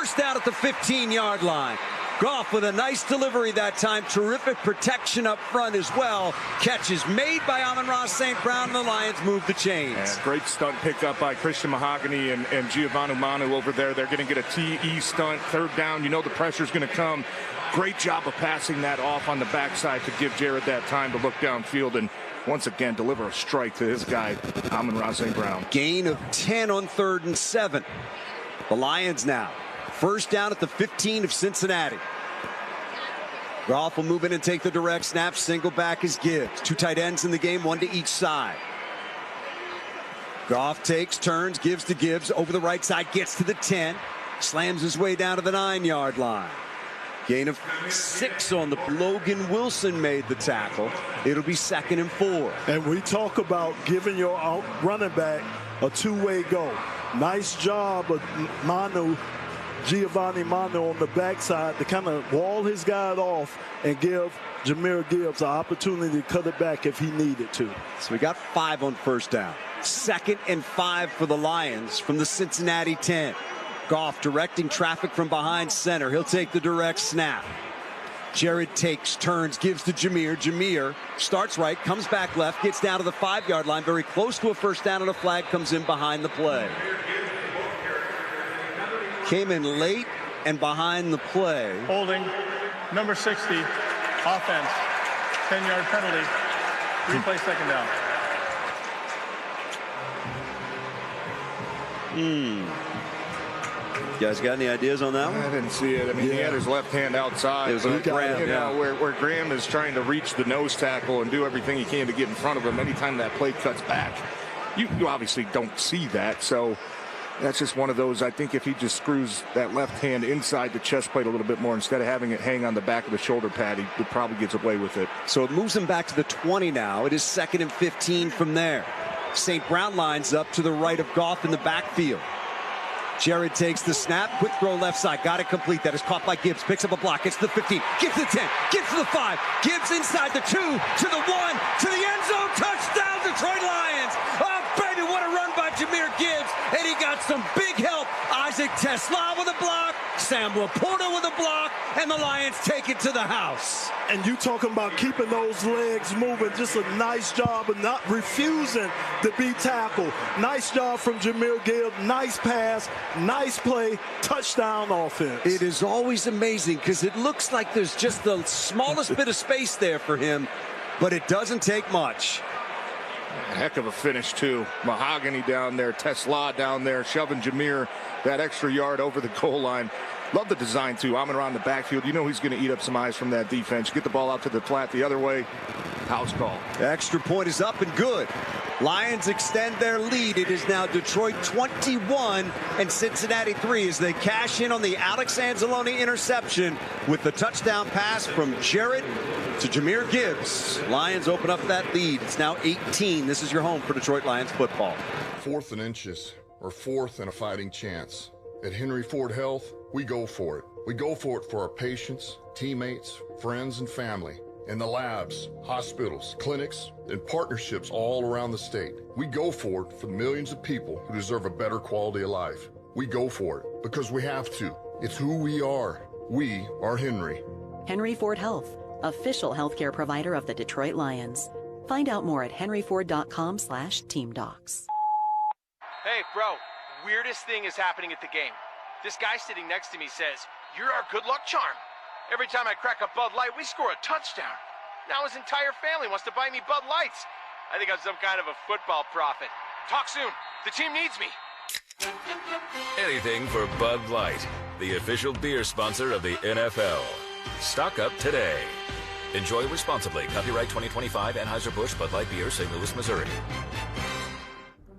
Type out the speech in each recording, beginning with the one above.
First down at the 15-yard line. Goff with a nice delivery that time. Terrific protection up front as well. Catch is made by Amon-Ra St. Brown, and the Lions move the chains. Yeah, great stunt picked up by Christian Mahogany and Giovanni Manu over there. They're going to get a TE stunt. Third down, you know the pressure's going to come. Great job of passing that off on the backside to give Jared that time to look downfield and once again deliver a strike to his guy, Amon-Ra St. Brown. Gain of 10 on 3rd and 7. The Lions now. First down at the 15 of Cincinnati. Goff will move in and take the direct snap. Single back is Gibbs. 2 tight ends in the game, 1 to each side. Goff takes, turns, gives to Gibbs. Over the right side, gets to the 10. Slams his way down to the 9-yard line. Gain of 6 on the Logan Wilson made the tackle. It'll be 2nd and 4. And we talk about giving your running back a two-way go. Nice job of Giovanni Manu on the backside to kind of wall his guy off and give Jahmyr Gibbs an opportunity to cut it back if he needed to. So we got 5 on first down. 2nd and 5 for the Lions from the Cincinnati 10. Goff directing traffic from behind center. He'll take the direct snap. Jared takes, turns, gives to Jahmyr. Jahmyr starts right, comes back left, gets down to the 5-yard line, very close to a first down, and a flag comes in behind the play. Came in late and behind the play. Holding, number 60, offense, 10-yard penalty, replay 2nd down. You guys got any ideas on that one? I didn't see it. I mean, he had his left hand outside. It was a grab, you know, where Graham is trying to reach the nose tackle and do everything he can to get in front of him. Anytime that play cuts back, you obviously don't see that. So that's just one of those. I think if he just screws that left hand inside the chest plate a little bit more instead of having it hang on the back of the shoulder pad, he probably gets away with it. So it moves him back to the 20 now. It is 2nd and 15 from there. St. Brown lines up to the right of Goff in the backfield. Jared takes the snap, quick throw left side, got it complete. That is caught by Gibbs, picks up a block, gets to the 15, gets to the 10, gets to the 5, Gibbs inside the 2, to the 1, to the end zone, touchdown Detroit Lions. Oh baby, what a run by Jahmyr Gibbs, and he got some big help. Isaac Tesla with a block, Sam Laporta with a block, and the Lions take it to the house. And you talking about keeping those legs moving, just a nice job of not refusing to be tackled. Nice job from Jahmyr Gibbs, nice pass, nice play, touchdown offense. It is always amazing because it looks like there's just the smallest bit of space there for him, but it doesn't take much. A heck of a finish, too. Mahogany down there, Tesla down there, shoving Jahmyr that extra yard over the goal line. Love the design, too. Amon-Ra in the backfield. You know he's going to eat up some eyes from that defense. Get the ball out to the flat the other way. House call. The extra point is up and good. Lions extend their lead. It is now Detroit 21 and Cincinnati 3 as they cash in on the Alex Anzalone interception with the touchdown pass from Jared to Jahmyr Gibbs. Lions open up that lead. It's now 18. This is your home for Detroit Lions football. 4th and inches, or 4th and a fighting chance. At Henry Ford Health, we go for it. We go for it for our patients, teammates, friends, and family. In the labs, hospitals, clinics, and partnerships all around the state. We go for it for the millions of people who deserve a better quality of life. We go for it because we have to. It's who we are. We are Henry. Henry Ford Health, official healthcare provider of the Detroit Lions. Find out more at henryford.com/teamdocs. Hey, bro, weirdest thing is happening at the game. This guy sitting next to me says, "You're our good luck charm. Every time I crack a Bud Light, we score a touchdown. Now his entire family wants to buy me Bud Lights. I think I'm some kind of a football prophet. Talk soon. The team needs me." Anything for Bud Light, the official beer sponsor of the NFL. Stock up today. Enjoy responsibly. Copyright 2025 Anheuser-Busch Bud Light Beer, St. Louis, Missouri.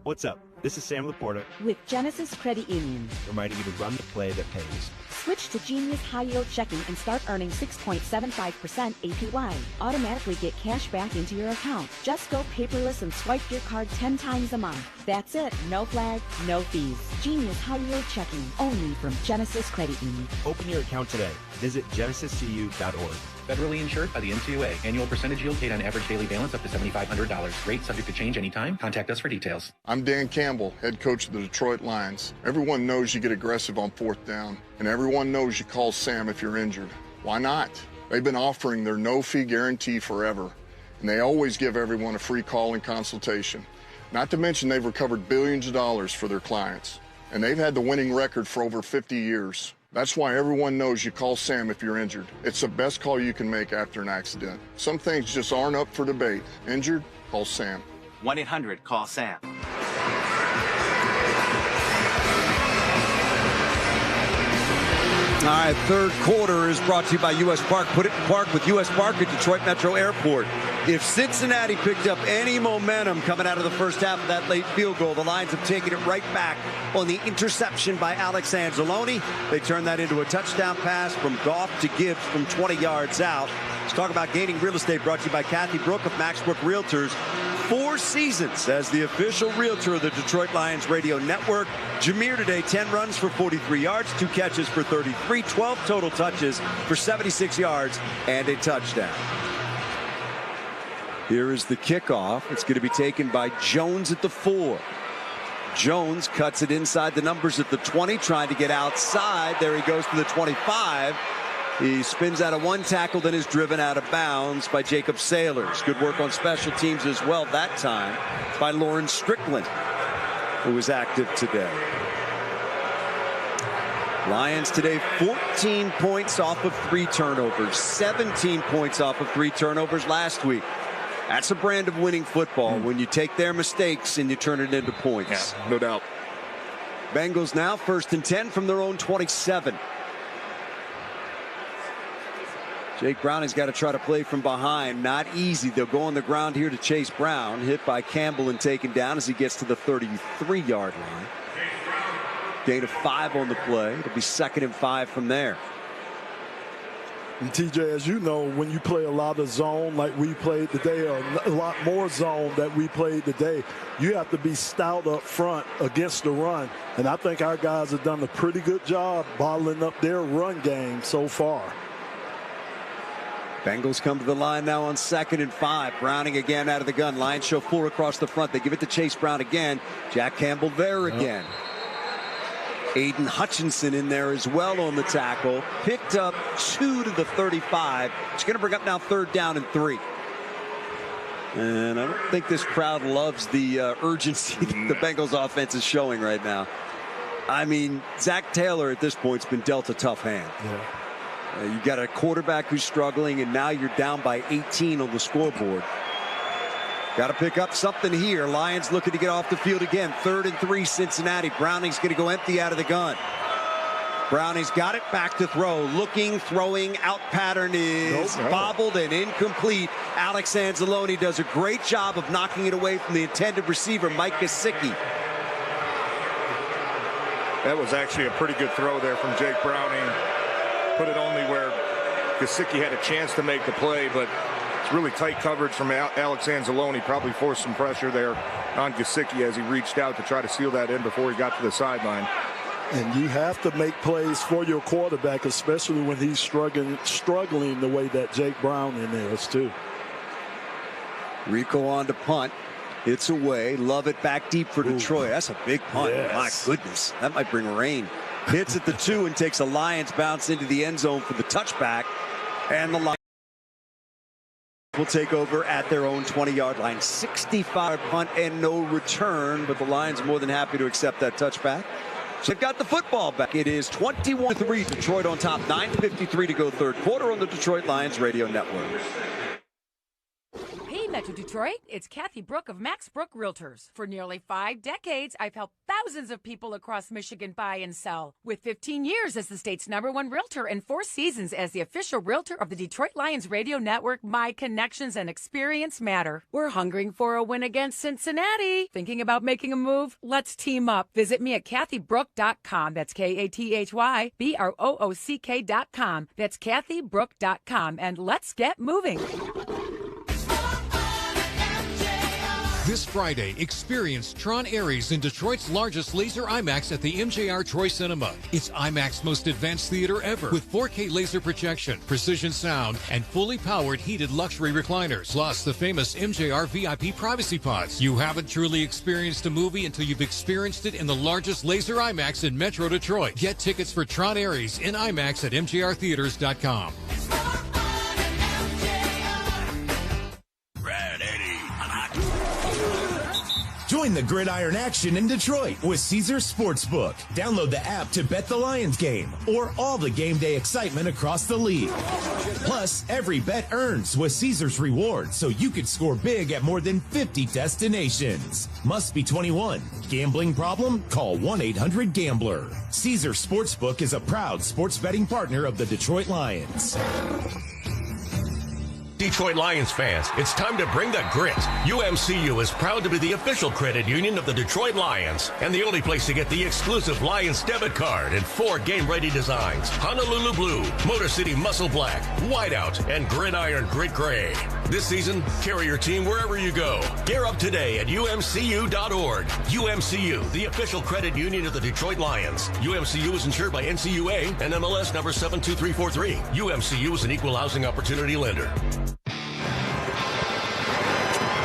What's up? This is Sam Laporta with Genesis Credit Union, reminding you to run the play that pays. Switch to Genius High Yield Checking and start earning 6.75% APY. Automatically get cash back into your account. Just go paperless and swipe your card 10 times a month. That's it. No flag, no fees. Genius High Yield Checking, only from Genesis Credit Union. Open your account today. Visit genesiscu.org. Federally insured by the NCAA. Annual percentage yield paid on average daily balance up to $7,500. Rate subject to change anytime. Contact us for details. I'm Dan Campbell, head coach of the Detroit Lions. Everyone knows you get aggressive on fourth down, and everyone knows you call Sam if you're injured. Why not? They've been offering their no-fee guarantee forever, and they always give everyone a free call and consultation. Not to mention they've recovered billions of dollars for their clients, and they've had the winning record for over 50 years. That's why everyone knows you call Sam if you're injured. It's the best call you can make after an accident. Some things just aren't up for debate. Injured? Call Sam. 1-800-CALL-SAM. All right, third quarter is brought to you by U.S. Park. Put it in park with U.S. Park at Detroit Metro Airport. If Cincinnati picked up any momentum coming out of the first half of that late field goal, the Lions have taken it right back on the interception by Alex Anzalone. They turned that into a touchdown pass from Goff to Gibbs from 20 yards out. Let's talk about gaining real estate, brought to you by Kathy Brook of Max Brook Realtors. 4 seasons as the official realtor of the Detroit Lions radio network. Jameer today, 10 runs for 43 yards, 2 catches for 33, 12 total touches for 76 yards and a touchdown. Here is the kickoff. It's going to be taken by Jones at the 4. Jones cuts it inside the numbers at the 20, trying to get outside. There he goes to the 25. He spins out of one tackle, then is driven out of bounds by Jacob Sailors. Good work on special teams as well that time by Lauren Strickland, who was active today. Lions today 14 points off of 3 turnovers, 17 points off of 3 turnovers last week. That's a brand of winning football when you take their mistakes and you turn it into points. Yeah, no doubt. Bengals now 1st and 10 from their own 27. Jake Brown has got to try to play from behind. Not easy. They'll go on the ground here to Chase Brown. Hit by Campbell and taken down as he gets to the 33-yard line. Gain of 5 on the play. It'll be 2nd and 5 from there. And TJ, as you know, when you play a lot of zone like we played today, or a lot more zone that we played today, you have to be stout up front against the run. And I think our guys have done a pretty good job bottling up their run game so far. Bengals come to the line now on 2nd and 5. Browning again out of the gun. Lions show 4 across the front. They give it to Chase Brown again. Jack Campbell there again. Aiden Hutchinson in there as well on the tackle. Picked up 2 to the 35. It's going to bring up now 3rd down and 3. And I don't think this crowd loves the urgency that the Bengals offense is showing right now. I mean, Zach Taylor at this point has been dealt a tough hand. Yeah. You've got a quarterback who's struggling, and now you're down by 18 on the scoreboard. Got to pick up something here. Lions looking to get off the field again. 3rd and 3, Cincinnati. Browning's going to go empty out of the gun. Browning's got it back to throw. Looking, throwing, out pattern is bobbled and incomplete. Alex Anzalone does a great job of knocking it away from the intended receiver, Mike Gesicki. That was actually a pretty good throw there from Jake Browning. Put it only where Gesicki had a chance to make the play, but it's really tight coverage from Alex Anzalone. Probably forced some pressure there on Gesicki as he reached out to try to seal that in before he got to the sideline. And you have to make plays for your quarterback, especially when he's struggling the way that Jake Brown in there is too. Rico on to punt. It's away. Love it back deep for Detroit. That's a big punt. Yes. My goodness. That might bring rain. Hits at the 2 and takes a Lions bounce into the end zone for the touchback. And the Lions will take over at their own 20-yard line. 65 punt and no return, but the Lions more than happy to accept that touchback. So they've got the football back. It is 21-3. Detroit on top. 9:53 to go third quarter on the Detroit Lions radio network. Hey, Metro Detroit, it's Kathy Brook of Max Brook Realtors. For nearly 5 decades, I've helped thousands of people across Michigan buy and sell. With 15 years as the state's #1 realtor and 4 seasons as the official realtor of the Detroit Lions radio network, my connections and experience matter. We're hungering for a win against Cincinnati. Thinking about making a move? Let's team up. Visit me at kathybrook.com. That's KATHYBROOCK.com. That's kathybrook.com. And let's get moving. This Friday, experience Tron Ares in Detroit's largest laser IMAX at the MJR Troy Cinema. It's IMAX's most advanced theater ever with 4K laser projection, precision sound, and fully powered heated luxury recliners. Plus, the famous MJR VIP privacy pods. You haven't truly experienced a movie until you've experienced it in the largest laser IMAX in Metro Detroit. Get tickets for Tron Ares in IMAX at mjrtheaters.com. Join the gridiron action in Detroit with Caesars Sportsbook. Download the app to bet the Lions game or all the game day excitement across the league. Plus, every bet earns with Caesars Rewards, so you could score big at more than 50 destinations. Must be 21. Gambling problem? Call 1-800-GAMBLER. Caesars Sportsbook is a proud sports betting partner of the Detroit Lions. Detroit Lions fans, it's time to bring the grit. UMCU is proud to be the official credit union of the Detroit Lions and the only place to get the exclusive Lions debit card in 4 game-ready designs: Honolulu Blue, Motor City Muscle Black, Whiteout, and Gridiron Grit Gray. This season, carry your team wherever you go. Gear up today at umcu.org. UMCU, the official credit union of the Detroit Lions. UMCU is insured by NCUA and MLS number 72343. UMCU is an equal housing opportunity lender.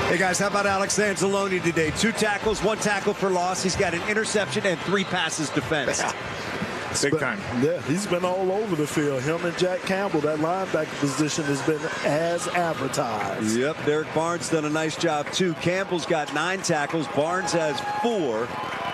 Hey guys, how about Alex Anzalone today? 2 tackles, 1 tackle for loss. He's got an interception and 3 passes defense. Big time. Yeah, he's been all over the field. Him and Jack Campbell, that linebacker position has been as advertised. Yep, Derek Barnes done a nice job too. Campbell's got 9 tackles. Barnes has 4.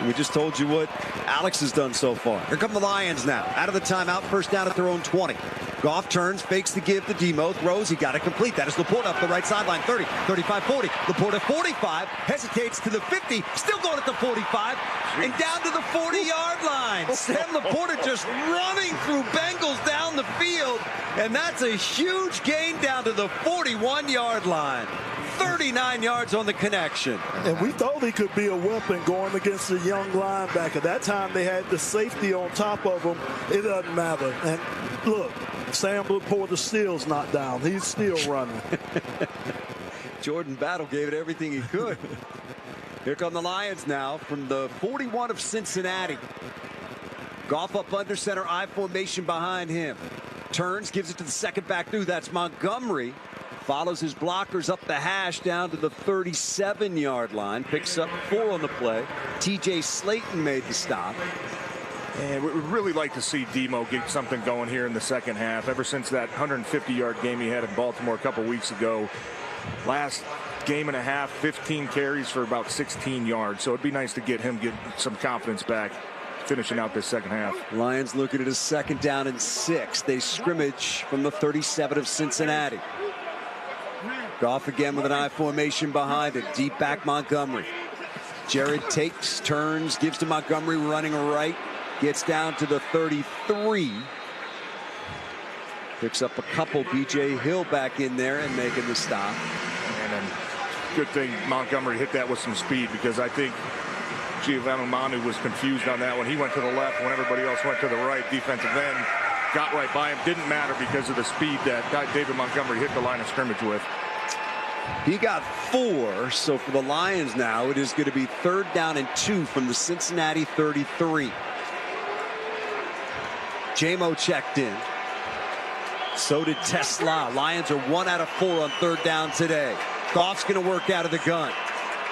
We just told you what Alex has done so far. Here come the Lions now. Out of the timeout, first down at their own 20. Goff turns, fakes the give to Demo, throws, he got it complete. That is Laporta up the right sideline, 30, 35, 40. Laporta 45, hesitates to the 50, still going at the 45, and down to the 40-yard line. Sam Laporta just running through Bengals down the field, and that's a huge gain down to the 41-yard line. 39 yards on the connection. And we thought he could be a weapon going against a young linebacker. That time they had the safety on top of him. It doesn't matter. And look, Sam Laporta still's not down. He's still running. Jordan Battle gave it everything he could. Here come the Lions now from the 41 of Cincinnati. Goff up under center, I formation behind him. Turns, gives it to the second back through. That's Montgomery. Follows his blockers up the hash down to the 37-yard line. Picks up 4 on the play. TJ Slayton made the stop. And we would really like to see Demo get something going here in the second half. Ever since that 150-yard game he had in Baltimore a couple weeks ago. Last game and a half, 15 carries for about 16 yards. So it'd be nice to get some confidence back finishing out this second half. Lions looking at a 2nd down and 6. They scrimmage from the 37 of Cincinnati. Goff again with an I formation behind it. Deep back Montgomery. Jared takes, turns, gives to Montgomery running right. Gets down to the 33. Picks up a couple. B.J. Hill back in there and making the stop. And then good thing Montgomery hit that with some speed, because I think Giovanni Manu was confused on that one. He went to the left when everybody else went to the right. Defensive end got right by him. Didn't matter because of the speed that David Montgomery hit the line of scrimmage with. He got 4, so for the Lions now, it is going to be 3rd down and 2 from the Cincinnati 33. J-Mo checked in. So did Tesla. Lions are 1 out of 4 on 3rd down today. Goff's going to work out of the gun.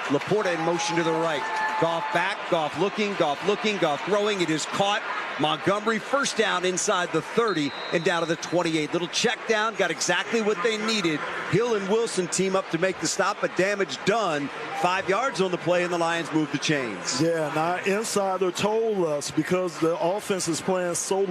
Laporta in motion to the right. Goff back, Goff looking, Goff throwing. It is caught. Montgomery first down inside the 30 and down to the 28. Little check down, got exactly what they needed. Hill and Wilson team up to make the stop, but damage done. 5 yards on the play, and the Lions move the chains. Yeah, now insider told us, because the offense is playing so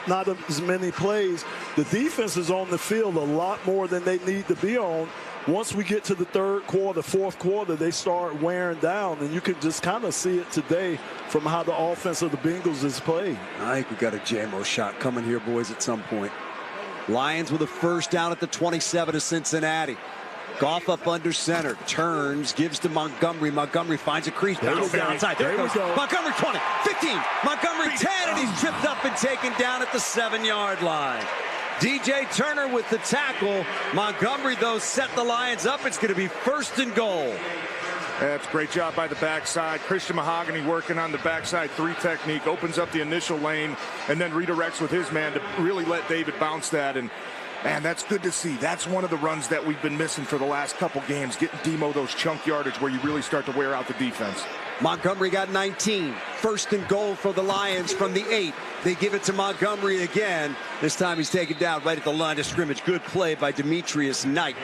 not as many plays, the defense is on the field a lot more than they need to be on. Once we get to the 3rd quarter, 4th quarter, they start wearing down, and you can just kind of see it today from how the offense of the Bengals is played. I think we got a JMO shot coming here, boys, at some point. Lions with a first down at the 27 of Cincinnati. Goff up under center, turns, gives to Montgomery. Montgomery finds a crease, bounce outside. There goes. Montgomery 20, 15, Montgomery 10, and he's tripped up and taken down at the 7-yard line. DJ Turner with the tackle. Montgomery, though, set the Lions up. It's going to be 1st and goal. That's a great job by the backside. Christian Mahogany working on the backside 3 technique, opens up the initial lane, and then redirects with his man to really let David bounce that. And man, that's good to see. That's one of the runs that we've been missing for the last couple games, getting Demo those chunk yardage where you really start to wear out the defense. Montgomery got 19. 1st and goal for the Lions from the 8. They give it to Montgomery again. This time he's taken down right at the line of scrimmage. Good play by Demetrius Knight.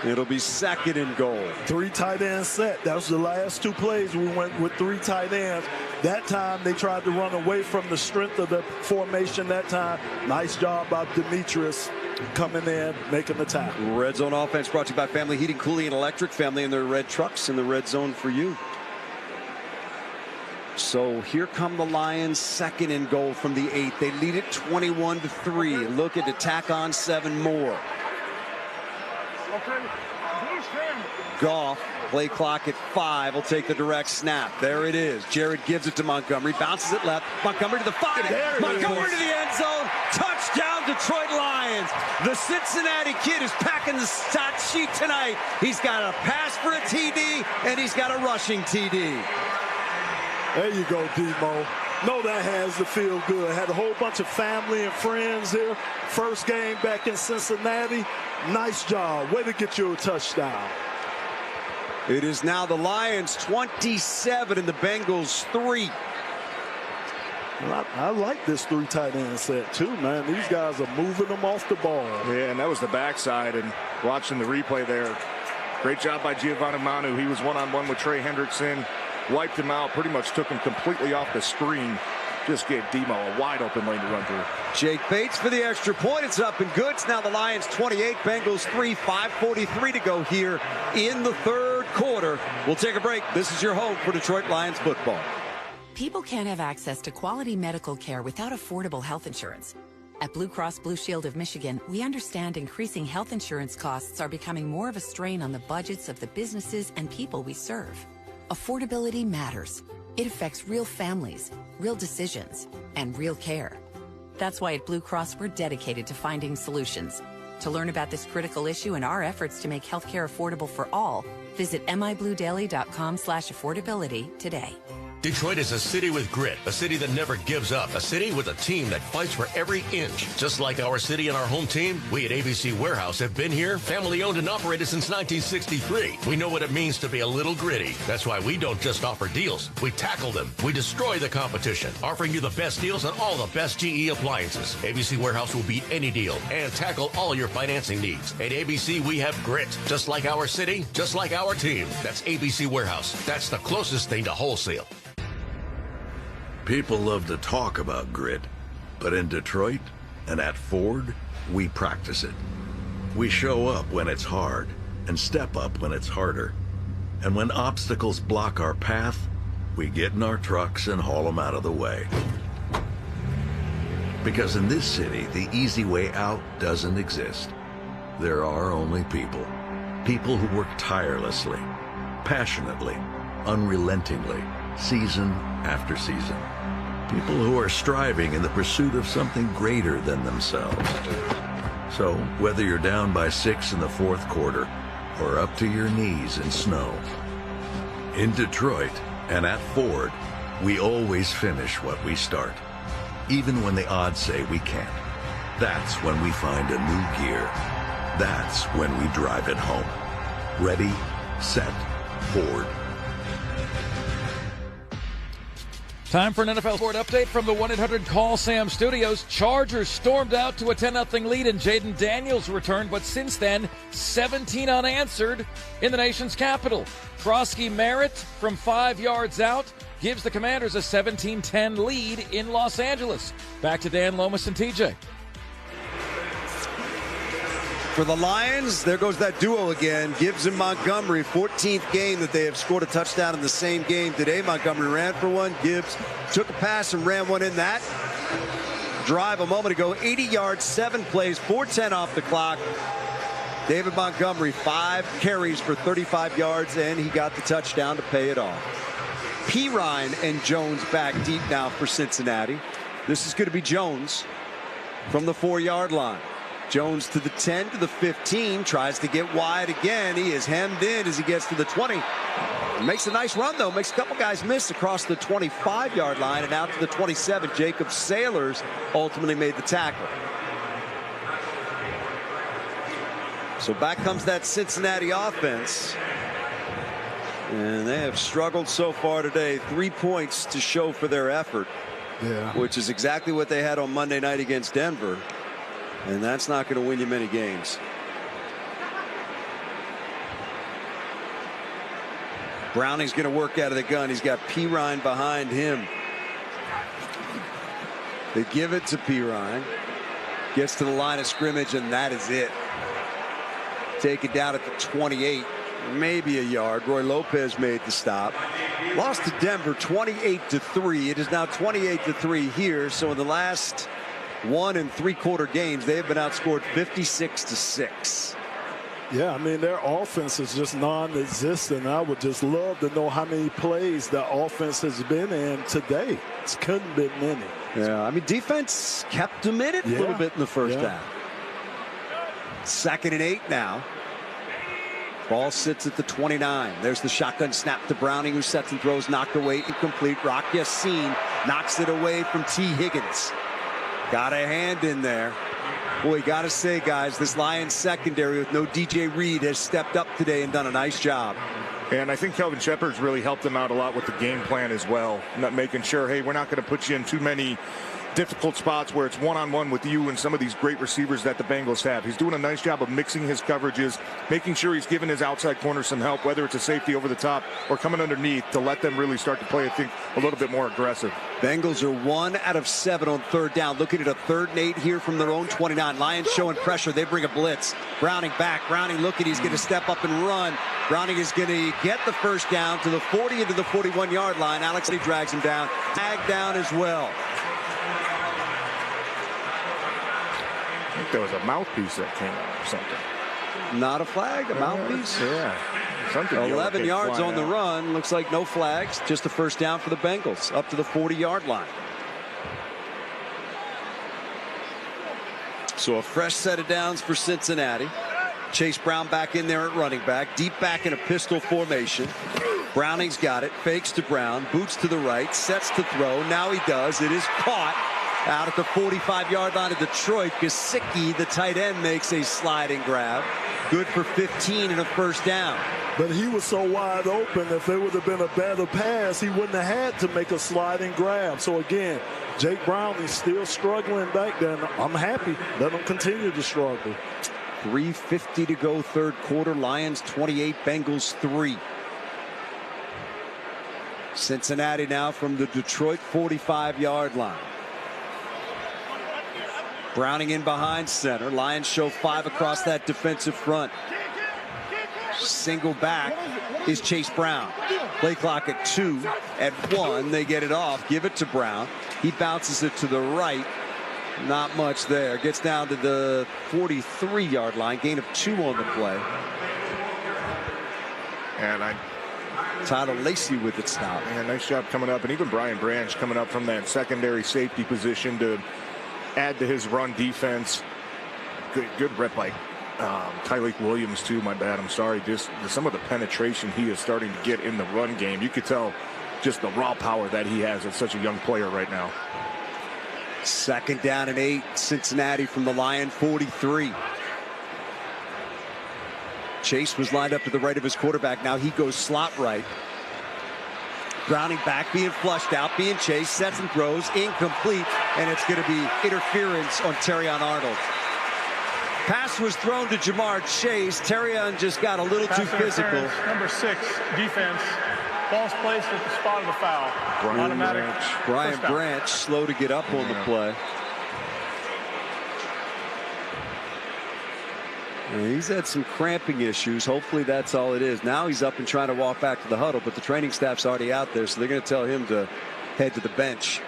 It'll be 2nd and goal. 3 tight end set. That was the last 2 plays. We went with 3 tight ends. That time they tried to run away from the strength of the formation that time. Nice job by Demetrius coming in, making the tackle. Red Zone offense brought to you by Family Heating, Cooling, and Electric. Family and their red trucks in the red zone for you. So here come the Lions, 2nd and goal from the 8. They lead it 21-3. Looking to tack on 7 more. Goff, play clock at 5, will take the direct snap. There it is. Jared gives it to Montgomery, bounces it left. Montgomery to the 5. Montgomery to the end zone. Touchdown, Detroit Lions. The Cincinnati kid is packing the stat sheet tonight. He's got a pass for a TD, and he's got a rushing TD. There you go, Demo. Know that has to feel good. Had a whole bunch of family and friends here. First game back in Cincinnati. Nice job. Way to get you a touchdown. It is now the Lions 27 and the Bengals 3. Well, I like this 3 tight end set too, man. These guys are moving them off the ball. Yeah, and that was the backside. And watching the replay there, great job by Giovanni Manu. He was one-on-one with Trey Hendrickson. Wiped him out, pretty much took him completely off the screen. Just gave Demo a wide open lane to run through. Jake Bates for the extra point. It's up and good. It's now the Lions 28, Bengals 3, 5:43 to go here in the 3rd quarter. We'll take a break. This is your home for Detroit Lions football. People can't have access to quality medical care without affordable health insurance. At Blue Cross Blue Shield of Michigan, we understand increasing health insurance costs are becoming more of a strain on the budgets of the businesses and people we serve. Affordability matters. It affects real families, real decisions, and real care. That's why at Blue Cross we're dedicated to finding solutions. To learn about this critical issue and our efforts to make healthcare affordable for all, visit mibluedaily.com/affordability today. Detroit is a city with grit, a city that never gives up, a city with a team that fights for every inch. Just like our city and our home team, we at ABC Warehouse have been here, family owned and operated since 1963. We know what it means to be a little gritty. That's why we don't just offer deals, we tackle them. We destroy the competition, offering you the best deals on all the best GE appliances. ABC Warehouse will beat any deal and tackle all your financing needs. At ABC, we have grit, just like our city, just like our team. That's ABC Warehouse. That's the closest thing to wholesale. People love to talk about grit, but in Detroit and at Ford, we practice it. We show up when it's hard and step up when it's harder. And when obstacles block our path, we get in our trucks and haul them out of the way. Because in this city, the easy way out doesn't exist. There are only people. People who work tirelessly, passionately, unrelentingly, season after season. People who are striving in the pursuit of something greater than themselves. So, whether you're down by 6 in the 4th quarter or up to your knees in snow, in Detroit and at Ford, we always finish what we start, even when the odds say we can't. That's when we find a new gear. That's when we drive it home. Ready, set, Ford. Time for an NFL Sport update from the 1-800-CALL-SAM studios. Chargers stormed out to a 10-0 lead and Jaden Daniels returned, but since then, 17 unanswered in the nation's capital. Trosky Merritt from 5 yards out gives the Commanders a 17-10 lead in Los Angeles. Back to Dan Lomas and TJ. For the Lions, there goes that duo again. Gibbs and Montgomery, 14th game that they have scored a touchdown in the same game today. Montgomery ran for one. Gibbs took a pass and ran one in that drive a moment ago. 80 yards, 7 plays, 4:10 off the clock. David Montgomery, 5 carries for 35 yards, and he got the touchdown to pay it off. Pirine and Jones back deep now for Cincinnati. This is going to be Jones. from the 4-yard line. Jones to the 10, to the 15, tries to get wide again. He is hemmed in as he gets to the 20. Makes a nice run, though. Makes a couple guys miss across the 25-yard line and out to the 27. Jacob Sailors ultimately made the tackle. So back comes that Cincinnati offense. And they have struggled so far today. 3 points to show for their effort. Yeah. Which is exactly what they had on Monday night against Denver. And that's not going to win you many games. Browning's going to work out of the gun. He's got Pirine behind him. They give it to Pirine. Gets to the line of scrimmage, and that is it. Take it down at the 28. Maybe a yard. Roy Lopez made the stop. Lost to Denver 28-3. It is now 28-3 here. So in the last 1 3/4 games, they have been outscored 56-6. Yeah, I mean, their offense is just non-existent. I would just love to know how many plays the offense has been in today. It couldn't be many. Yeah, I mean, defense kept them in it a little bit in the first half. 2nd and 8 now. Ball sits at the 29. There's the shotgun snap to Browning, who sets and throws, knocked away, incomplete. Rock Yassin knocks it away from T. Higgins. Got a hand in there. Boy, got to say, guys, this Lions secondary with no DJ Reed has stepped up today and done a nice job. And I think Kelvin Shepard's really helped them out a lot with the game plan as well. Not making sure, hey, we're not going to put you in too many difficult spots where it's one-on-one with you and some of these great receivers that the Bengals have. He's doing a nice job of mixing his coverages, making sure he's giving his outside corner some help, whether it's a safety over the top or coming underneath, to let them really start to play, I think, a little bit more aggressive. Bengals are 1 out of 7 on 3rd down. Looking at a 3rd and 8 here from their own 29. Lions showing pressure. They bring a blitz. Browning back. Browning looking. He's going to step up and run. Browning is going to get the first down to the 40 into the 41-yard line. Alex Lee drags him down. Tag down as well. I think there was a mouthpiece that came out or something. Not a flag, a mouthpiece? Yeah. Something 11 yards on the run. Looks like no flags. Just a first down for the Bengals up to the 40-yard line. So a fresh set of downs for Cincinnati. Chase Brown back in there at running back. Deep back in a pistol formation. Browning's got it. Fakes to Brown. Boots to the right. Sets to throw. Now he does. It is caught out at the 45-yard line of Detroit. Gesicki, the tight end, makes a sliding grab. Good for 15 and a first down. But he was so wide open, if there would have been a better pass, he wouldn't have had to make a sliding grab. So again, Jake Brown is still struggling back there. I'm happy. Let him continue to struggle. 3:50 to go, 3rd quarter. Lions 28, Bengals 3. Cincinnati now from the Detroit 45-yard line. Browning in behind center. Lions show 5 across that defensive front. Single back is Chase Brown. Play clock at 2. At 1, they get it off. Give it to Brown. He bounces it to the right. Not much there. Gets down to the 43-yard line. Gain of 2 on the play. And Tyler Lacey with it stop. Yeah, nice job coming up. And even Brian Branch coming up from that secondary safety position to add to his run defense. Good rep by Tyleik Williams too. My bad. I'm sorry. Just some of the penetration he is starting to get in the run game. You could tell just the raw power that he has as such a young player right now. 2nd down and 8. Cincinnati from the Lion 43. Chase was lined up to the right of his quarterback. Now he goes slot right. Browning back, being flushed out, being chased, sets and throws, incomplete, and it's going to be interference on Terrion Arnold. Pass was thrown to Jamar Chase. Terrion just got a little too physical. Number 6, defense. Ball's placed at the spot of the foul. Brian Branch slow to get up on the play. And he's had some cramping issues. Hopefully that's all it is. Now he's up and trying to walk back to the huddle, but the training staff's already out there, so they're going to tell him to head to the bench.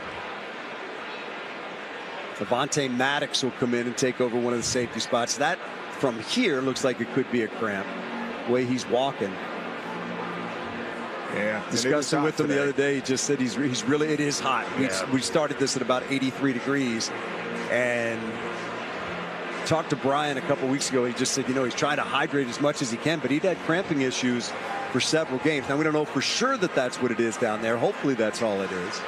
Avonte Maddox will come in and take over one of the safety spots. That from here looks like it could be a cramp. The way he's walking. Yeah, discussing with him the other day, he just said he's really, it is hot. We started this at about 83 degrees. And talked to Brian a couple weeks ago. He just said, he's trying to hydrate as much as he can, but he'd had cramping issues for several games. Now, we don't know for sure that that's what it is down there. Hopefully that's all it is.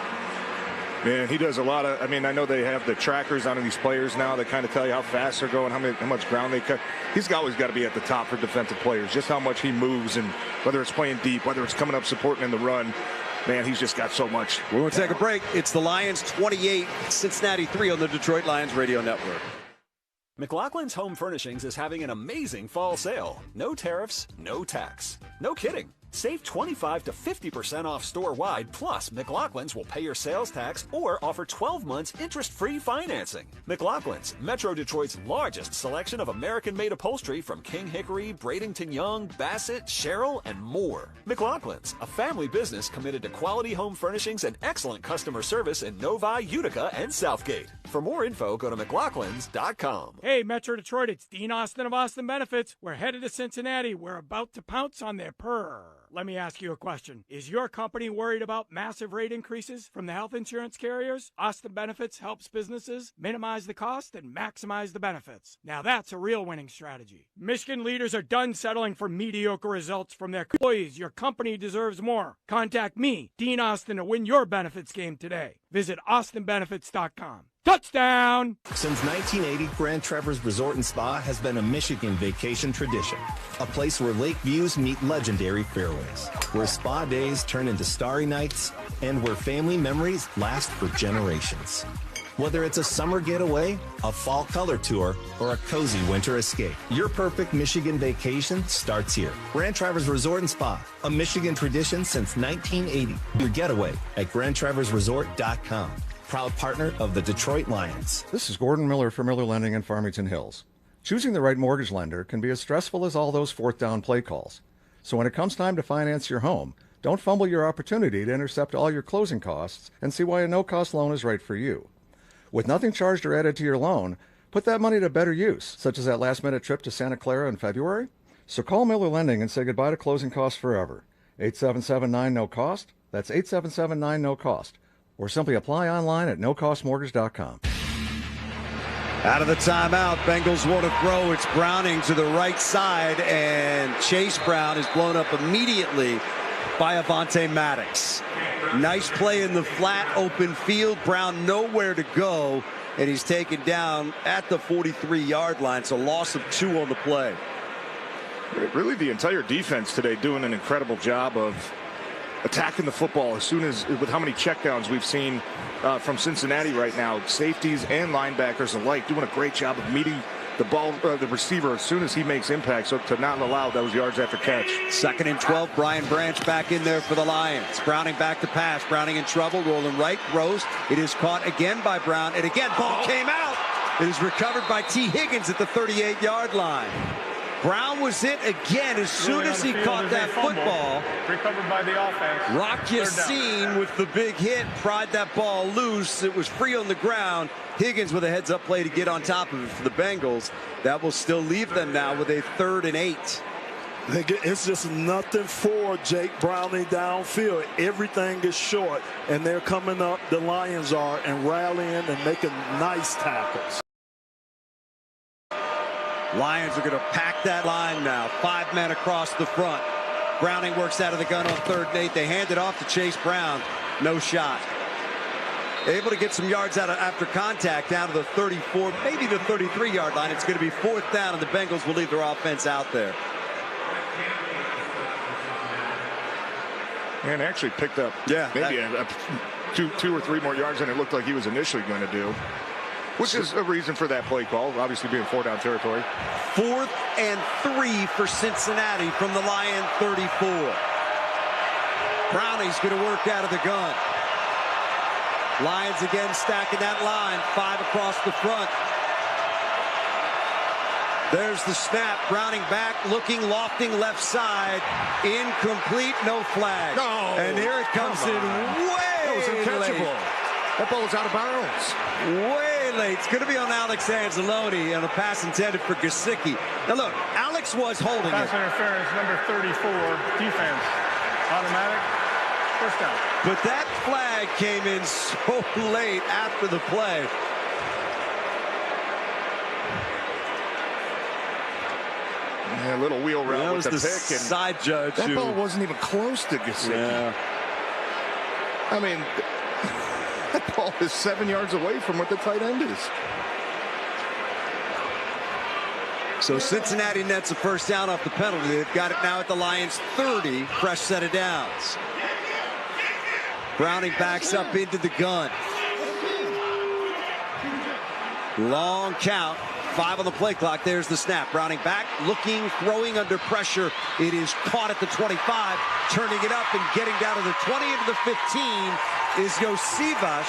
Man, he does a lot of, I know they have the trackers on these players now that kind of tell you how fast they're going, how much ground they cut. He's always got to be at the top for defensive players, just how much he moves, and whether it's playing deep, whether it's coming up supporting in the run. Man, he's just got so much. We're going to take a break. It's the Lions 28, Cincinnati 3 on the Detroit Lions Radio Network. McLaughlin's Home Furnishings is having an amazing fall sale. No tariffs, no tax. No kidding. Save 25 to 50% off store-wide, plus McLaughlin's will pay your sales tax or offer 12 months interest-free financing. McLaughlin's, Metro Detroit's largest selection of American-made upholstery from King Hickory, Bradenton Young, Bassett, Sherrill, and more. McLaughlin's, a family business committed to quality home furnishings and excellent customer service in Novi, Utica, and Southgate. For more info, go to McLaughlins.com. Hey, Metro Detroit, it's Dean Austin of Austin Benefits. We're headed to Cincinnati. We're about to pounce on their purr. Let me ask you a question. Is your company worried about massive rate increases from the health insurance carriers? Austin Benefits helps businesses minimize the cost and maximize the benefits. Now that's a real winning strategy. Michigan leaders are done settling for mediocre results from their employees. Your company deserves more. Contact me, Dean Austin, to win your benefits game today. Visit austinbenefits.com. Touchdown! Since 1980, Grand Traverse Resort and Spa has been a Michigan vacation tradition. A place where lake views meet legendary fairways, where spa days turn into starry nights, and where family memories last for generations. Whether it's a summer getaway, a fall color tour, or a cozy winter escape, your perfect Michigan vacation starts here. Grand Traverse Resort and Spa, a Michigan tradition since 1980. Your getaway at GrandTraverseResort.com. Proud partner of the Detroit Lions. This is Gordon Miller for Miller Lending in Farmington Hills. Choosing the right mortgage lender can be as stressful as all those fourth down play calls. So when it comes time to finance your home, don't fumble your opportunity to intercept all your closing costs and see why a no-cost loan is right for you. With nothing charged or added to your loan, put that money to better use, such as that last-minute trip to Santa Clara in February. So call Miller Lending and say goodbye to closing costs forever. 877-9-NO-COST. That's 877-9-NO-COST. Or simply apply online at nocostmortgage.com. Out of the timeout, Bengals want to throw. It's Browning to the right side, and Chase Brown is blown up immediately by Avonte Maddox. Nice play in the flat, open field. Brown nowhere to go, and he's taken down at the 43-yard line. So loss of 2 on the play. Really, the entire defense today doing an incredible job of attacking the football as soon as, with how many checkdowns we've seen from Cincinnati right now. Safeties and linebackers alike doing a great job of meeting the ball, the receiver, as soon as he makes impact, so to not allow those yards after catch. 2nd and 12, Brian Branch back in there for the Lions. Browning back to pass. Browning in trouble, rolling right, throws. It is caught again by Brown, and again, ball came out. It is recovered by T. Higgins at the 38-yard line. Brown was hit again as soon as he caught that football. Recovered by the offense. Rock Yassin with the big hit, pried that ball loose. It was free on the ground. Higgins with a heads-up play to get on top of it for the Bengals. That will still leave them now with a 3rd and 8. It's just nothing for Jake Browning downfield. Everything is short, and they're coming up, the Lions are, and rallying and making nice tackles. Lions are going to pack that line now. 5 men across the front. Browning works out of the gun on 3rd and 8. They hand it off to Chase Brown. No shot. Able to get some yards out after contact down to the 34, maybe the 33-yard line. It's going to be 4th down, and the Bengals will leave their offense out there. And actually picked up maybe two or 3 more yards than it looked like he was initially going to do. Which is a reason for that play call, obviously being 4-down territory. 4th and 3 for Cincinnati from the Lion 34. Browning's going to work out of the gun. Lions again stacking that line, 5 across the front. There's the snap. Browning back, looking, lofting left side. Incomplete, no flag. No. And here it comes in way late. That ball was out of bounds. Way late. It's going to be on Alex Anzalone on a pass intended for Gesicki. Now look, Alex was holding pass it. Interference, number 34, defense. Automatic, 1st down. But that flag came in so late after the play. Yeah, a little wheel route with the pick. And side judge. That ball wasn't even close to Gesicki. Yeah. I mean, that ball is 7 yards away from what the tight end is. So Cincinnati nets a first down off the penalty. They've got it now at the Lions' 30. Fresh set of downs. Browning backs up into the gun. Long count. 5 on the play clock. There's the snap. Browning back, looking, throwing under pressure. It is caught at the 25. Turning it up and getting down to the 20 into the 15 is Josivas.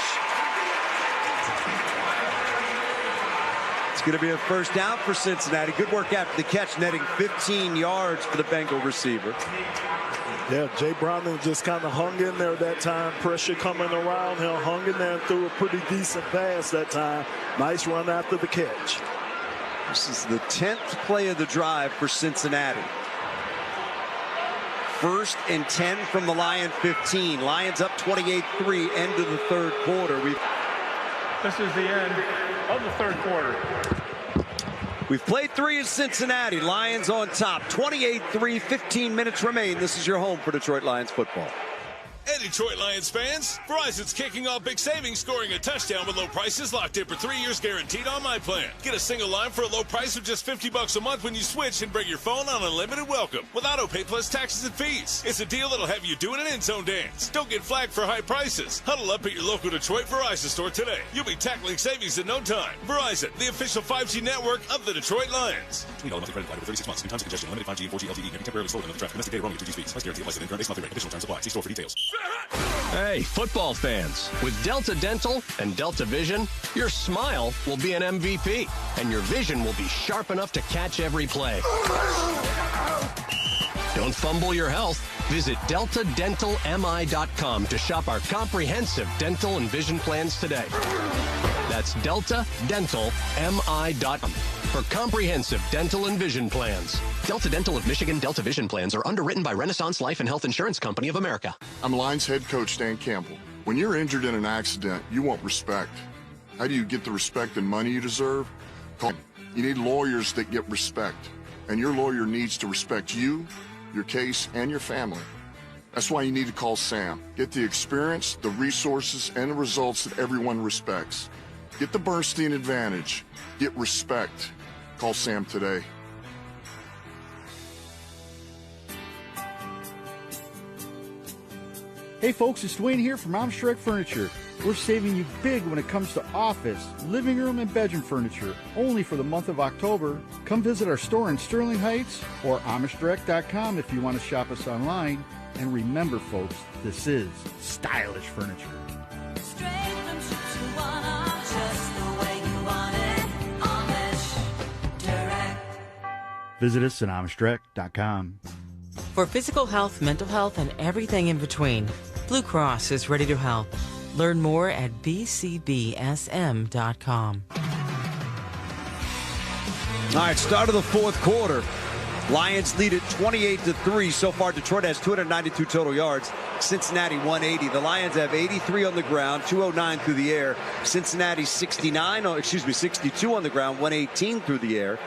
It's going to be a first down for Cincinnati. Good work after the catch, netting 15 yards for the Bengal receiver. Yeah, Jay Browning just kind of hung in there that time. Pressure coming around him, hung in there and threw a pretty decent pass that time. Nice run after the catch. This is the 10th play of the drive for Cincinnati. 1st and 10 from the Lion 15. Lions up 28-3, end of the third quarter. This is the end of the third quarter. We've played 3 in Cincinnati. Lions on top. 28-3, 15 minutes remain. This is your home for Detroit Lions football. Hey, Detroit Lions fans, Verizon's kicking off big savings, scoring a touchdown with low prices locked in for 3 years guaranteed on my plan. Get a single line for a low price of just $50 a month when you switch and bring your phone on unlimited welcome with auto pay plus taxes and fees. It's a deal that'll have you doing an end zone dance. Don't get flagged for high prices. Huddle up at your local Detroit Verizon store today. You'll be tackling savings in no time. Verizon, the official 5G network of the Detroit Lions. $20 monthly credit applied over 36 months. In times of congestion, limited 5G and 4G LTE can be temporarily slowed under the traffic. Domestic data roaming at 2G speeds. Plus guarantee applies to the current base monthly rate. Additional terms apply. See store for details. Hey, football fans. With Delta Dental and Delta Vision, your smile will be an MVP, and your vision will be sharp enough to catch every play. Don't fumble your health. Visit DeltaDentalMI.com to shop our comprehensive dental and vision plans today. That's DeltaDentalMI.com for comprehensive dental and vision plans. Delta Dental of Michigan Delta Vision plans are underwritten by Renaissance Life and Health Insurance Company of America. I'm Lions head coach Dan Campbell. When you're injured in an accident, you want respect. How do you get the respect and money you deserve? You need lawyers that get respect, and your lawyer needs to respect you, your case, and your family. That's why you need to call Sam. Get the experience, the resources, and the results that everyone respects. Get the Bernstein advantage. Get respect. Call Sam today. Hey folks, it's Dwayne here from Amstrad Furniture. We're saving you big when it comes to office, living room, and bedroom furniture, only for the month of October. Come visit our store in Sterling Heights or AmishDirect.com if you want to shop us online. And remember folks, this is stylish furniture. Visit us at AmishDirect.com. For physical health, mental health, and everything in between, Blue Cross is ready to help. Learn more at bcbsm.com. All right, start of the fourth quarter. Lions lead it 28-3. So far, Detroit has 292 total yards. Cincinnati 180. The Lions have 83 on the ground, 209 through the air. Cincinnati 62 on the ground, 118 through the air.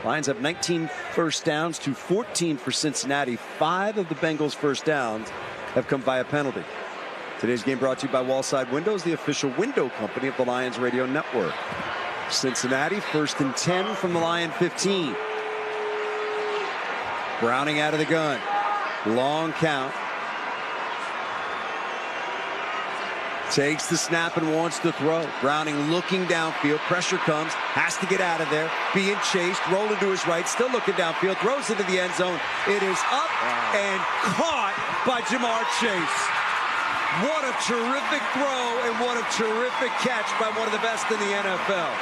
Lions have 19 first downs to 14 for Cincinnati. 5 of the Bengals' first downs have come by a penalty. Today's game brought to you by Wallside Windows, the official window company of the Lions Radio Network. Cincinnati 1st and 10 from the Lion 15. Browning out of the gun. Long count. Takes the snap and wants to throw. Browning looking downfield. Pressure comes. Has to get out of there. Being chased. Rolling to his right. Still looking downfield. Throws into the end zone. It is up and caught by Jamar Chase. What a terrific throw and what a terrific catch by one of the best in the NFL.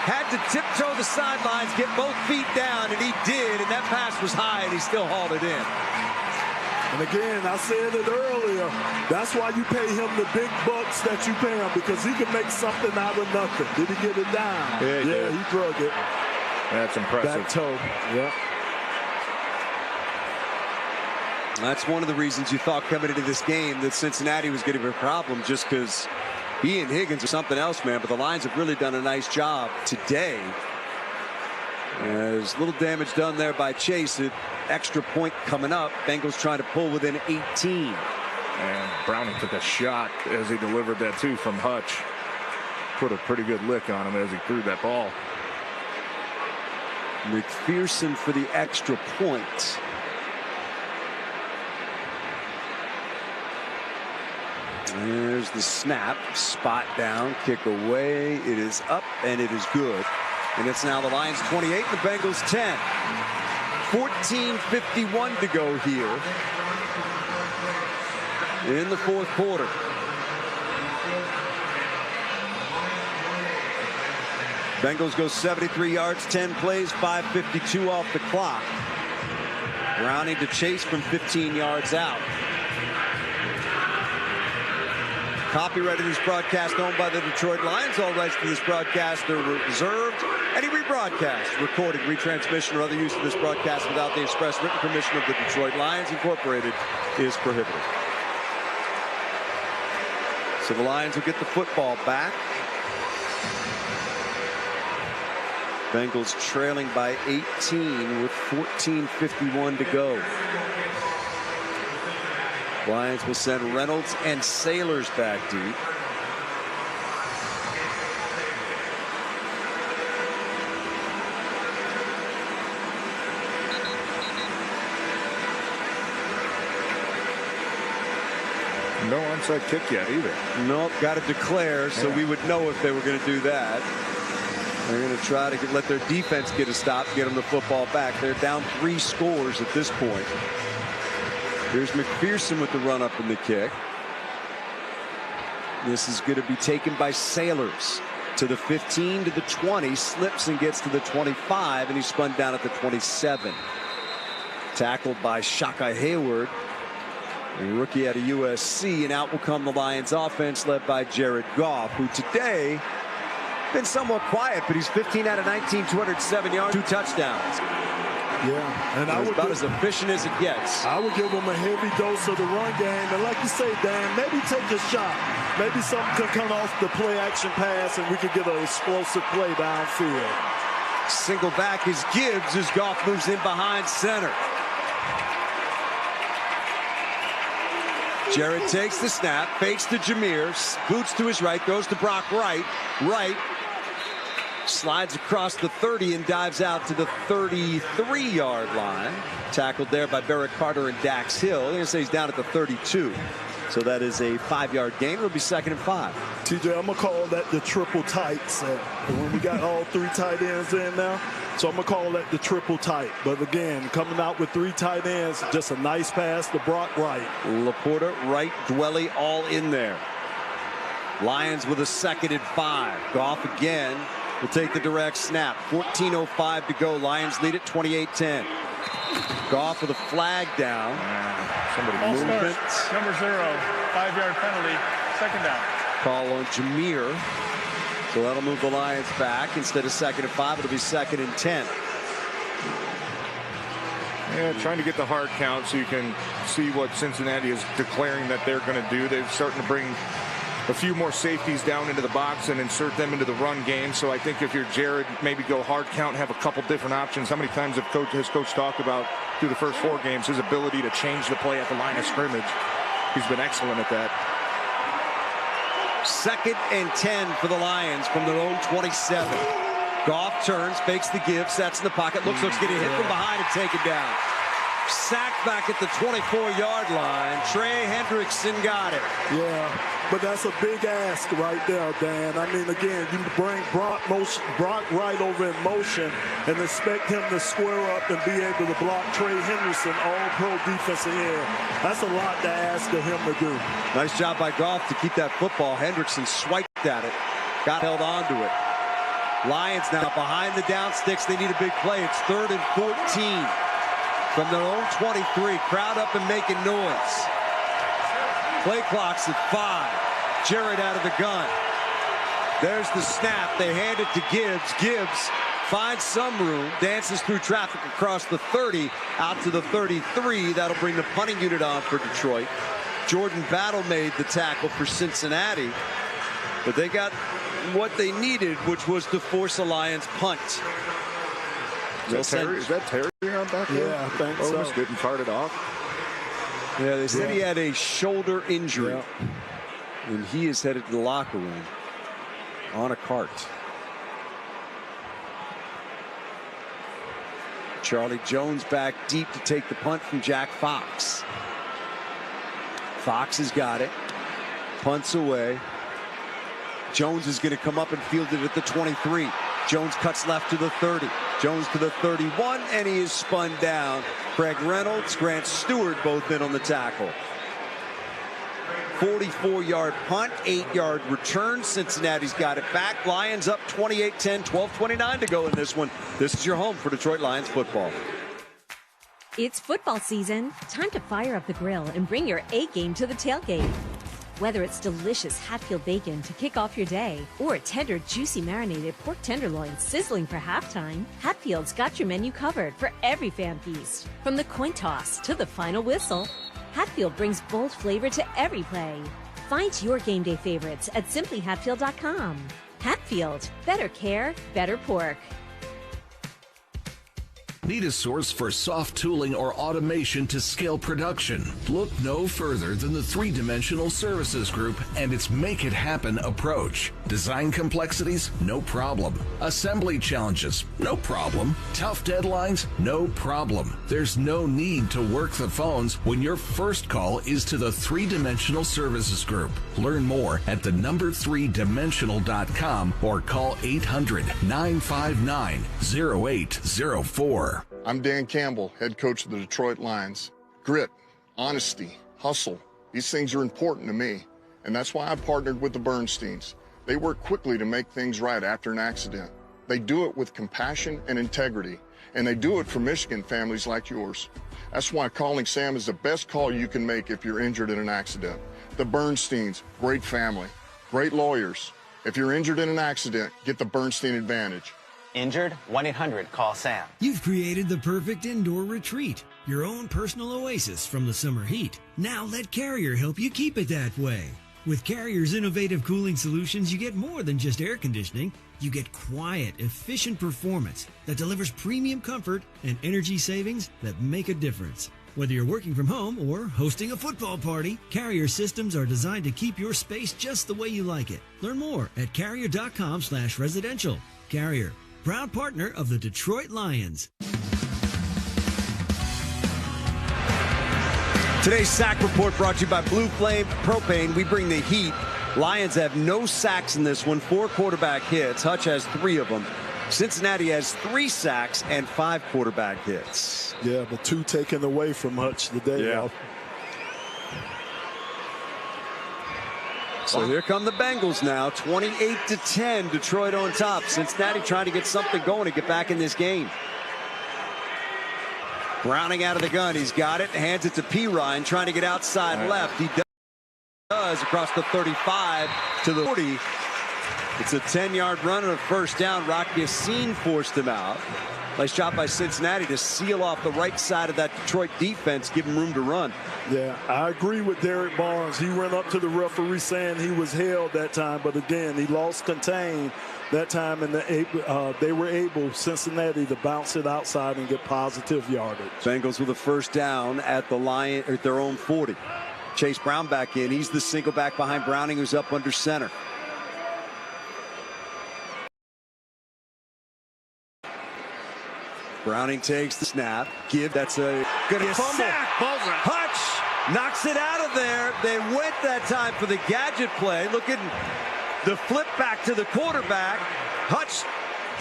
Had to tiptoe the sidelines, get both feet down, and he did. And that pass was high, and he still hauled it in. And again, I said it earlier, that's why you pay him the big bucks that you pay him, because he can make something out of nothing. Did he get it down? Yeah, he drug it. That's impressive. Back toe, yeah. That's one of the reasons you thought coming into this game that Cincinnati was going to be a problem, just because he and Higgins are something else, man. But the Lions have really done a nice job today There's a little damage done there by Chase. An extra point coming up. Bengals trying to pull within 18. And Browning took a shot as he delivered that too from Hutch. Put a pretty good lick on him as he threw that ball. McPherson for the extra point. There's the snap. Spot down. Kick away. It is up and it is good. And it's now the Lions 28 and the Bengals 10. 14:51 to go here in the fourth quarter. Bengals go 73 yards, 10 plays, 5:52 off the clock. Browning to Chase from 15 yards out. Copyright of this broadcast owned by the Detroit Lions. All rights to this broadcast are reserved. Any rebroadcast, recording, retransmission, or other use of this broadcast without the express written permission of the Detroit Lions Incorporated is prohibited. So the Lions will get the football back. Bengals trailing by 18 with 14:51 to go. Lions will send Reynolds and Sailors back deep. No onside kick yet either. Nope, got to declare so we would know if they were going to do that. They're going to try to let their defense get a stop, get them the football back. They're down 3 scores at this point. Here's McPherson with the run up and the kick. This is going to be taken by Sailors to the 15 to the 20, slips and gets to the 25, and he's spun down at the 27. Tackled by Shaka Hayward, a rookie out of USC, and out will come the Lions offense led by Jared Goff, who today been somewhat quiet, but he's 15 out of 19, 207 yards, 2 touchdowns. Yeah, and I would about as efficient as it gets. I would give him a heavy dose of the run game, and like you say, Dan, maybe take a shot. Maybe something could come off the play action pass, and we could get an explosive play downfield. Single back is Gibbs as Goff moves in behind center. Jared takes the snap, fakes to Jameer, boots to his right, goes to Brock right, slides across the 30 and dives out to the 33-yard line. Tackled there by Barrett Carter and Dax Hill. They're going to say he's down at the 32. So that is a 5-yard gain. It'll be 2nd and 5. TJ, I'm going to call that the triple tight set. When we got all 3 tight ends in now, so I'm going to call that the triple tight. But again, coming out with 3 tight ends, just a nice pass to Brock Wright. Laporta, Wright, Dwelly all in there. Lions with a 2nd and 5. Goff again will take the direct snap. 14:05 to go. Lions lead it 28-10. Goff with a flag down. Somebody movement. Number 0, 5-yard penalty, 2nd down. Call on Jameer. So that'll move the Lions back. Instead of 2nd and 5, it'll be 2nd and 10. Yeah, trying to get the hard count so you can see what Cincinnati is declaring that they're going to do. They're starting to bring a few more safeties down into the box and insert them into the run game. So I think if you're Jared, maybe go hard count, have a couple different options. How many times has Coach talked about through the first 4 games his ability to change the play at the line of scrimmage? He's been excellent at that. 2nd and 10 for the Lions from their own 27. Goff turns, fakes the give, sets in the pocket, looks getting hit from behind and taken down. Sacked back at the 24-yard line. Trey Hendrickson got it. Yeah, but that's a big ask right there, Dan. I mean, again, you bring Brock Wright over in motion and expect him to square up and be able to block Trey Henderson, all-pro defensive end. That's a lot to ask of him to do. Nice job by Goff to keep that football. Hendrickson swiped at it, got held onto it. Lions now behind the down sticks. They need a big play. It's 3rd and 14. From their own 23, crowd up and making noise. Play clock's at 5. Jared out of the gun. There's the snap. They hand it to Gibbs. Gibbs finds some room, dances through traffic across the 30, out to the 33. That'll bring the punting unit on for Detroit. Jordan Battle made the tackle for Cincinnati, but they got what they needed, which was to force a Lions punt. Is that Terry on back there? Yeah, I think so. Just getting carted off. Yeah, they said he had a shoulder injury. And he is headed to the locker room on a cart. Charlie Jones back deep to take the punt from Jack Fox. Fox has got it. Punts away. Jones is going to come up and field it at the 23. Jones cuts left to the 30. Jones to the 31, and he is spun down. Craig Reynolds, Grant Stewart both in on the tackle. 44-yard punt, 8-yard return. Cincinnati's got it back. Lions up 28-10, 12:29 to go in this one. This is your home for Detroit Lions football. It's football season. Time to fire up the grill and bring your A game to the tailgate. Whether it's delicious Hatfield bacon to kick off your day or a tender, juicy marinated pork tenderloin sizzling for halftime, Hatfield's got your menu covered for every fan feast. From the coin toss to the final whistle, Hatfield brings bold flavor to every play. Find your game day favorites at simplyhatfield.com. Hatfield, better care, better pork. Need a source for soft tooling or automation to scale production? Look no further than the Three-Dimensional Services Group and its Make It Happen approach. Design complexities? No problem. Assembly challenges? No problem. Tough deadlines? No problem. There's no need to work the phones when your first call is to the Three-Dimensional Services Group. Learn more at the3dimensional.com or call 800-959-0804. I'm Dan Campbell, head coach of the Detroit Lions. Grit, honesty, hustle, these things are important to me, and that's why I partnered with the Bernsteins. They work quickly to make things right after an accident. They do it with compassion and integrity, and they do it for Michigan families like yours. That's why calling Sam is the best call you can make if you're injured in an accident. The Bernsteins, great family, great lawyers. If you're injured in an accident, get the Bernstein advantage. Injured? 1-800-CALL-SAM. You've created the perfect indoor retreat, your own personal oasis from the summer heat. Now let Carrier help you keep it that way. With Carrier's innovative cooling solutions, you get more than just air conditioning. You get quiet, efficient performance that delivers premium comfort and energy savings that make a difference. Whether you're working from home or hosting a football party, Carrier systems are designed to keep your space just the way you like it. Learn more at carrier.com/residential. Carrier, proud partner of the Detroit Lions. Today's sack report brought to you by Blue Flame Propane. We bring the heat. Lions have no sacks in this one, 4 quarterback hits. Hutch has 3 of them. Cincinnati has 3 sacks and 5 quarterback hits. Yeah, but 2 taken away from Hutch today. Yeah. So here come the Bengals now, 28-10, Detroit on top. Cincinnati trying to get something going to get back in this game. Browning out of the gun, he's got it, hands it to P. Ryan, trying to get outside left. He does across the 35 to the 40. It's a 10-yard run and a first down. Rock Yassin forced him out. Nice job by Cincinnati to seal off the right side of that Detroit defense, give him room to run. Yeah, I agree with Derek Barnes. He went up to the referee saying he was held that time, but again, he lost contain that time, and they were able, Cincinnati, to bounce it outside and get positive yardage. Bengals with a first down at the Lion, at their own 40. Chase Brown back in. He's the single back behind Browning, who's up under center. Browning takes the snap. That's a good fumble. Hutch knocks it out of there. They went that time for the gadget play. Look at the flip back to the quarterback. Hutch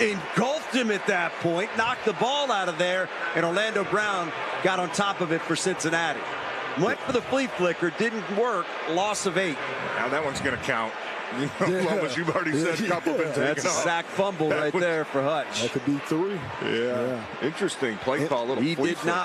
engulfed him at that point, knocked the ball out of there, and Orlando Brown got on top of it for Cincinnati. Went for the flea flicker, didn't work, loss of 8. Now that one's going to count. As you've already said, a couple been taken That's a sack fumble right there for Hutch. That could be 3. Yeah. Interesting play call. He did not